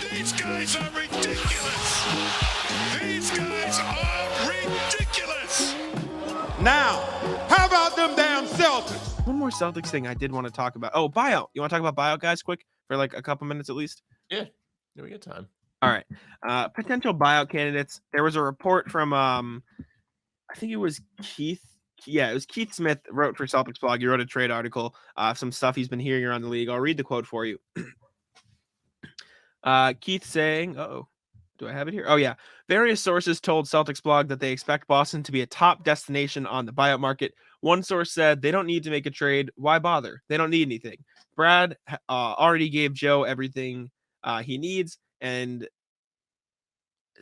These guys are ridiculous. These guys are ridiculous. Now, how about them damn Celtics? One more Celtics thing I did want to talk about. Oh, buyout. You want to talk about buyout, guys, quick for like a couple minutes at least? Yeah, we got time. All right. Potential buyout candidates. There was a report from I think it was Keith. Yeah, it was Keith Smith wrote for Celtics blog. He wrote a trade article, some stuff he's been hearing around the league. I'll read the quote for you. Keith saying, do I have it here? Oh, yeah. Various sources told Celtics blog that they expect Boston to be a top destination on the buyout market. One source said they don't need to make a trade. Why bother? They don't need anything. Brad already gave Joe everything he needs, and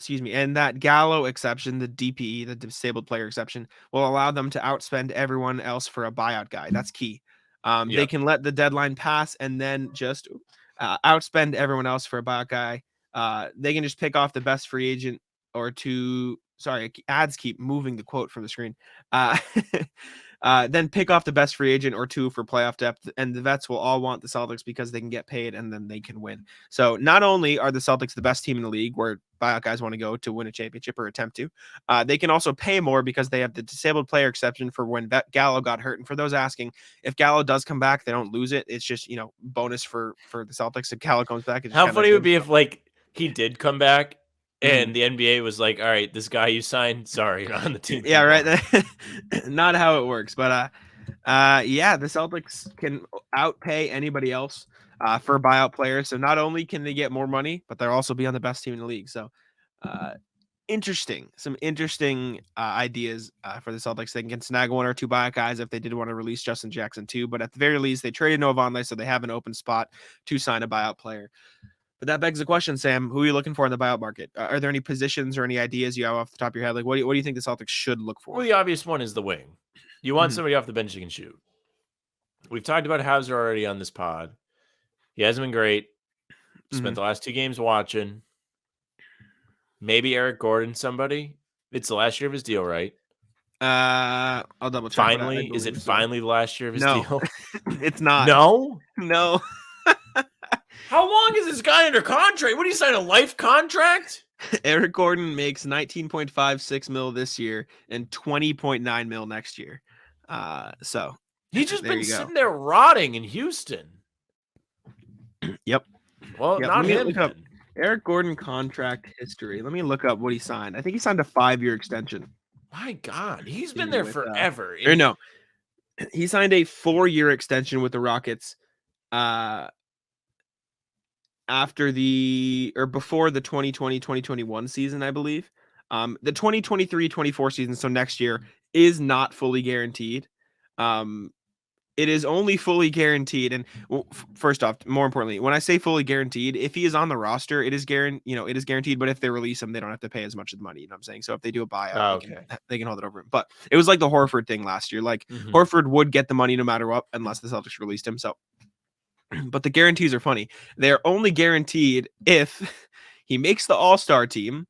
that Gallo exception, the DPE, the disabled player exception, will allow them to outspend everyone else for a buyout guy. That's key. They can let the deadline pass and then just outspend everyone else for a buyout guy. They can just pick off the best free agent or two. Sorry, ads keep moving the quote from the screen. Then pick off the best free agent or two for playoff depth, and the vets will all want the Celtics because they can get paid and then they can win. So not only are the Celtics the best team in the league where buyout guys want to go to win a championship or attempt to, they can also pay more because they have the disabled player exception for when Gallo got hurt. And for those asking, if Gallo does come back, they don't lose it. It's just, bonus for the Celtics. If Gallo comes back, how funny it would be if he did come back and the NBA was like, all right, this guy you signed, sorry, you're not on the team. Yeah, right. Not how it works. But the Celtics can outpay anybody else for buyout players. So not only can they get more money, but they'll also be on the best team in the league. So some interesting ideas for the Celtics. They can snag one or two buyout guys if they did want to release Justin Jackson too. But at the very least, they traded Noah Vonleh, so they have an open spot to sign a buyout player. But that begs the question, Sam, who are you looking for in the buyout market? Are there any positions or any ideas you have off the top of your head? Like, what do you think the Celtics should look for? Well, the obvious one is the wing. You want somebody off the bench who can shoot. We've talked about Hauser already on this pod. He hasn't been great. Spent the last 2 games watching. Maybe Eric Gordon, somebody. It's the last year of his deal, right? I'll double check. Finally? Is it finally the last year of his deal? It's not. No. How long is this guy under contract? What do you sign, a life contract? Eric Gordon makes $19.56 million this year and $20.9 million next year. So he's just been sitting there rotting in Houston. Yep. Well, not him. Look up Eric Gordon contract history. Let me look up what he signed. I think he signed a 5-year extension. My God, he's been there forever. Or no, he signed a 4-year extension with the Rockets. Before the 2020-2021 season, I believe. The 2023-24 season, so next year, is not fully guaranteed. It is only fully guaranteed. And first off, more importantly, when I say fully guaranteed, if he is on the roster, it is guaranteed. But if they release him, they don't have to pay as much of the money. You know what I'm saying? So if they do a buyout, they can hold it over him. But it was like the Horford thing last year. Like Horford would get the money no matter what, unless the Celtics released him. So. But the guarantees are funny. They're only guaranteed if he makes the All-Star team,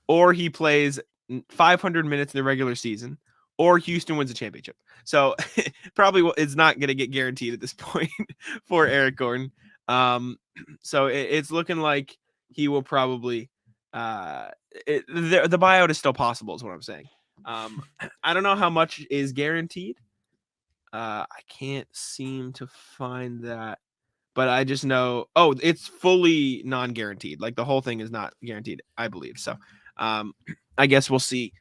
or he plays 500 minutes in the regular season, or Houston wins a championship. So probably it's not going to get guaranteed at this point for Eric Gordon. So it's looking like he will probably the buyout is still possible is what I'm saying. I don't know how much is guaranteed. I can't seem to find that, but I just know, it's fully non-guaranteed. Like the whole thing is not guaranteed, I believe. So I guess we'll see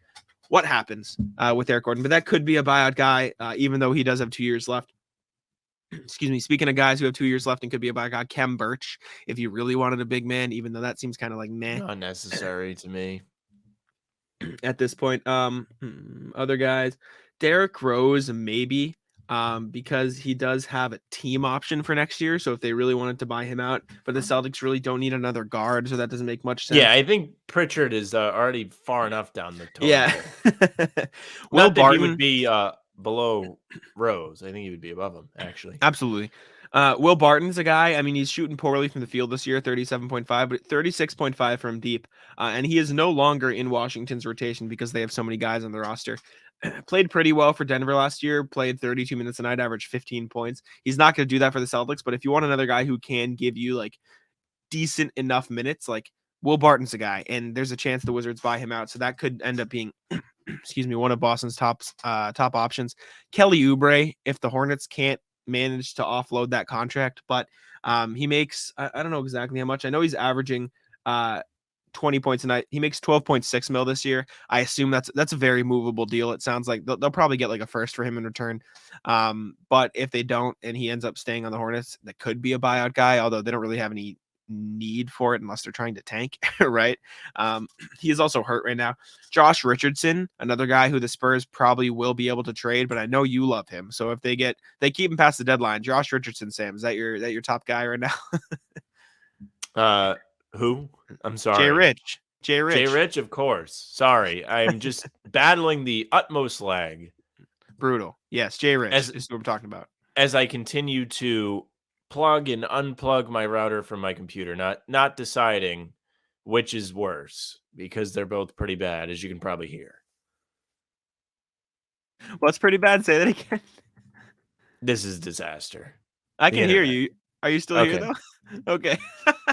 what happens with Eric Gordon, but that could be a buyout guy, even though he does have 2 years left. Excuse me. Speaking of guys who have 2 years left and could be a buyout guy, Khem Birch, if you really wanted a big man, even though that seems kind of like meh. Not necessary to me. At this point, other guys, Derrick Rose, maybe. Because he does have a team option for next year. So if they really wanted to buy him out, but the Celtics really don't need another guard, so that doesn't make much sense. Yeah, I think Pritchard is already far enough down the total. Yeah. Will Barton would be below Rose. I think he would be above him, actually. Absolutely. Will Barton's a guy. I mean, he's shooting poorly from the field this year, 37.5, but 36.5 from deep. And he is no longer in Washington's rotation because they have so many guys on the roster. Played pretty well for Denver last year, played 32 minutes a night, averaged 15 points. He's not going to do that for the Celtics, but if you want another guy who can give you like decent enough minutes, like Will Barton's a guy, and there's a chance the Wizards buy him out, so that could end up being, excuse me, one of Boston's top options. Kelly Oubre, if the Hornets can't manage to offload that contract, but he makes I don't know exactly how much. I know he's averaging 20 points a night. He makes 12.6 mil this year. I assume that's a very movable deal. It sounds like they'll probably get like a first for him in return. But if they don't and he ends up staying on the Hornets, that could be a buyout guy, although they don't really have any need for it unless they're trying to tank, right? He is also hurt right now. Josh Richardson, another guy who the Spurs probably will be able to trade, but I know you love him. So if they keep him past the deadline, Josh Richardson, Sam, is that your top guy right now? Who? I'm sorry. Jay Rich, of course. Sorry. I'm just battling the utmost lag. Brutal. Yes, Jay Rich is what we're talking about. As I continue to plug and unplug my router from my computer, not deciding which is worse, because they're both pretty bad, as you can probably hear. What's pretty bad? Say that again. This is disaster. I can hear you. Are you still here though? Okay.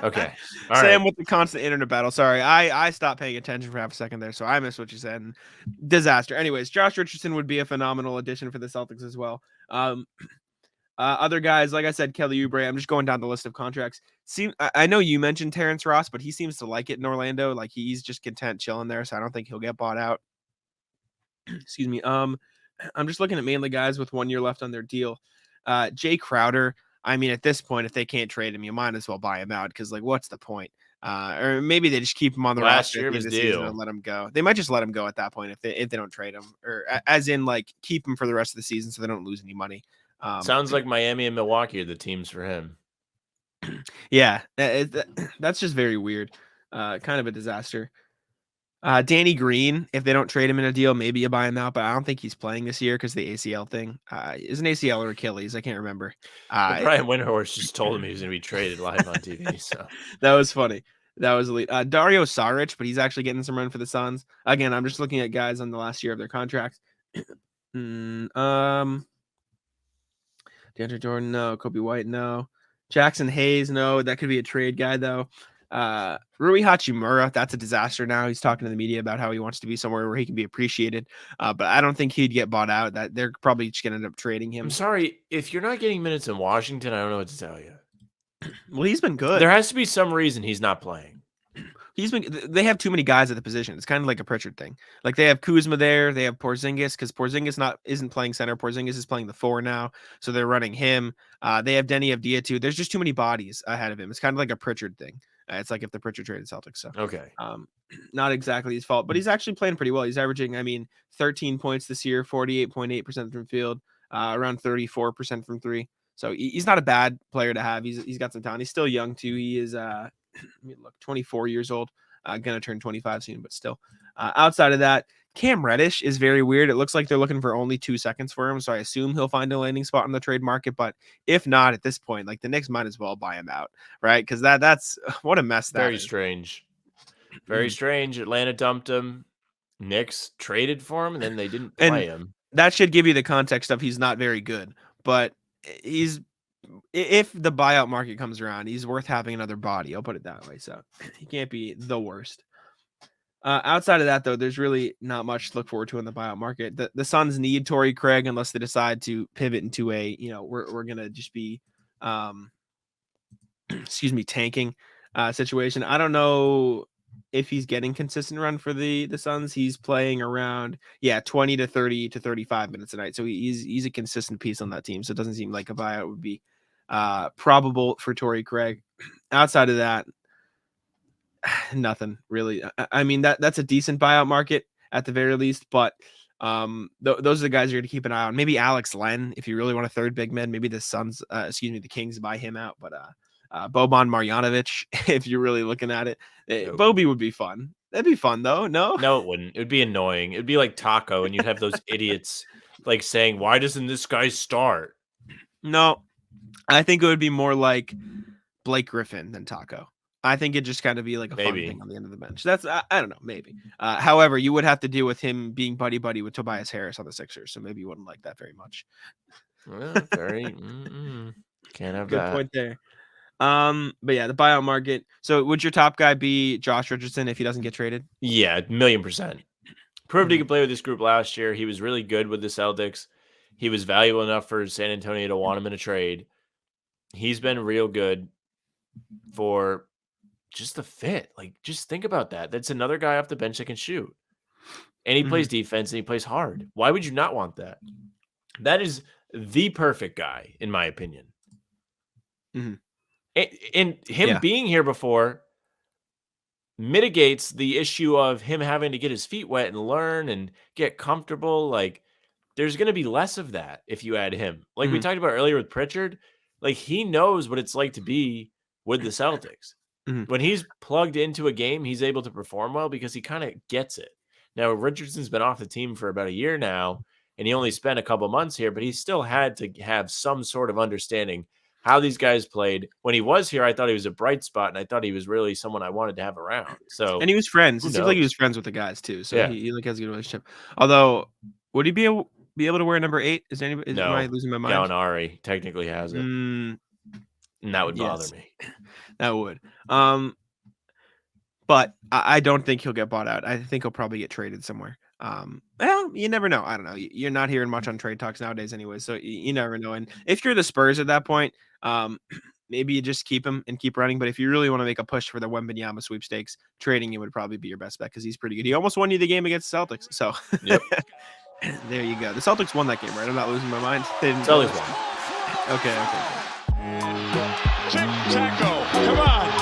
Okay. All Sam right. With the constant internet battle. Sorry, I stopped paying attention for half a second there, so I missed what you said. Disaster. Anyways, Josh Richardson would be a phenomenal addition for the Celtics as well. Other guys, like I said, Kelly Oubre. I'm just going down the list of contracts. I know you mentioned Terrence Ross, but he seems to like it in Orlando. Like he's just content chilling there, so I don't think he'll get bought out. Excuse me. I'm just looking at mainly guys with 1 year left on their deal. Jay Crowder. I mean, at this point, if they can't trade him, you might as well buy him out because, like, what's the point? Or maybe they just keep him on the roster at the end of the season and let him go. They might just let him go at that point if they don't trade him, or as in like keep him for the rest of the season so they don't lose any money. Sounds like Miami and Milwaukee are the teams for him. Yeah, that's just very weird. Kind of a disaster. Danny Green, if they don't trade him in a deal, maybe you buy him out, but I don't think he's playing this year because the ACL thing. Is an ACL or Achilles? I can't remember. Brian Windhorst just told him he was going to be traded live on TV. So that was funny. That was elite. Dario Saric, but he's actually getting some run for the Suns. Again, I'm just looking at guys on the last year of their contracts. DeAndre Jordan, no. Kobe White, no. Jackson Hayes, no. That could be a trade guy, though. Rui Hachimura, that's a disaster now. He's talking to the media about how he wants to be somewhere where he can be appreciated. But I don't think he'd get bought out. That they're probably just going to end up trading him. I'm sorry. If you're not getting minutes in Washington, I don't know what to tell you. Well, he's been good. There has to be some reason he's not playing. They have too many guys at the position. It's kind of like a Pritchard thing. Like they have Kuzma there, they have Porzingis because Porzingis isn't playing center. Porzingis is playing the 4 now, so they're running him. They have Denny Avdia too. There's just too many bodies ahead of him. It's kind of like a Pritchard thing. It's like if the Pritchard traded Celtics. So okay, not exactly his fault, but he's actually playing pretty well. He's averaging, 13 points this year, 48.8% from field, around 34% from 3. So he's not a bad player to have. He's got some talent. He's still young too. He is 24 years old. Gonna turn 25 soon, but still. Outside of that, Cam Reddish is very weird. It looks like they're looking for only 2 seconds for him, so I assume he'll find a landing spot in the trade market. But if not, at this point, like the Knicks might as well buy him out, right? Because that's what a mess. Very strange. Very strange. Atlanta dumped him. Knicks traded for him, and then they didn't play him. That should give you the context of he's not very good, but if the buyout market comes around, he's worth having another body. I'll put it that way. So he can't be the worst. Outside of that, though, there's really not much to look forward to in the buyout market. The Suns need Torrey Craig unless they decide to pivot into a, we're going to just be, tanking situation. I don't know if he's getting consistent run for the Suns. He's playing around 20 to 30 to 35 minutes a night. So he's a consistent piece on that team. So it doesn't seem like a buyout would be probable for Torrey Craig. Outside of that, nothing really. I mean, that's a decent buyout market at the very least, but those are the guys you're going to keep an eye on. Maybe Alex Len, if you really want a third big man. Maybe the Kings buy him out, but Boban Marjanovic, if you're really looking at it. Bobby would be fun. That'd be fun, though. No, it wouldn't. It would be annoying. It'd be like Taco, and you'd have those idiots like saying, "Why doesn't this guy start?" No, I think it would be more like Blake Griffin than Taco. I think it'd just kind of be like a fun thing on the end of the bench. That's I don't know, maybe. However, you would have to deal with him being buddy with Tobias Harris on the Sixers, so maybe you wouldn't like that very much. Well, can't have Good that. point there. But yeah, the buyout market. So would your top guy be Josh Richardson if he doesn't get traded? Yeah, 1,000,000%. Proved he Mhm. could play with this group last year. He was really good with the Celtics. He was valuable enough for San Antonio to want him in a trade. He's been real good for just the fit. Like, just think about that. That's another guy off the bench that can shoot. And he plays defense and he plays hard. Why would you not want that? That is the perfect guy, in my opinion. Mhm. And him Yeah. being here before mitigates the issue of him having to get his feet wet and learn and get comfortable. Like, there's going to be less of that if you add him. Like we Mhm. talked about earlier with Pritchard, like he knows what it's like to be with the Celtics. Mhm. When he's plugged into a game, he's able to perform well because he kind of gets it. Now, Richardson's been off the team for about a year now, and he only spent a couple months here, but he still had to have some sort of understanding how these guys played. When he was here, I thought he was a bright spot, and I thought he was really someone I wanted to have around. So, And he was friends. who It seems like he knows? was friends with the guys too. So Yeah. he like has a good relationship. Although, would he be able to wear number 8? Is there anybody? Am I No, losing my mind? Gallinari technically has it, Mm, and that would bother yes, me. that would. But I don't think he'll get bought out. I think he'll probably get traded somewhere. Well, you never know. I don't know. You're not hearing much on trade talks nowadays, anyway. So you never know. And if you're the Spurs at that point, maybe you just keep him and keep running. But if you really want to make a push for the Wembanyama sweepstakes, trading him would probably be your best bet because he's pretty good. He almost won you the game against the Celtics. So Yep. there you go. The Celtics won that game, right? I'm not losing my mind. They didn't Celtics lose. won. Okay. Tic-tac-o. Come on.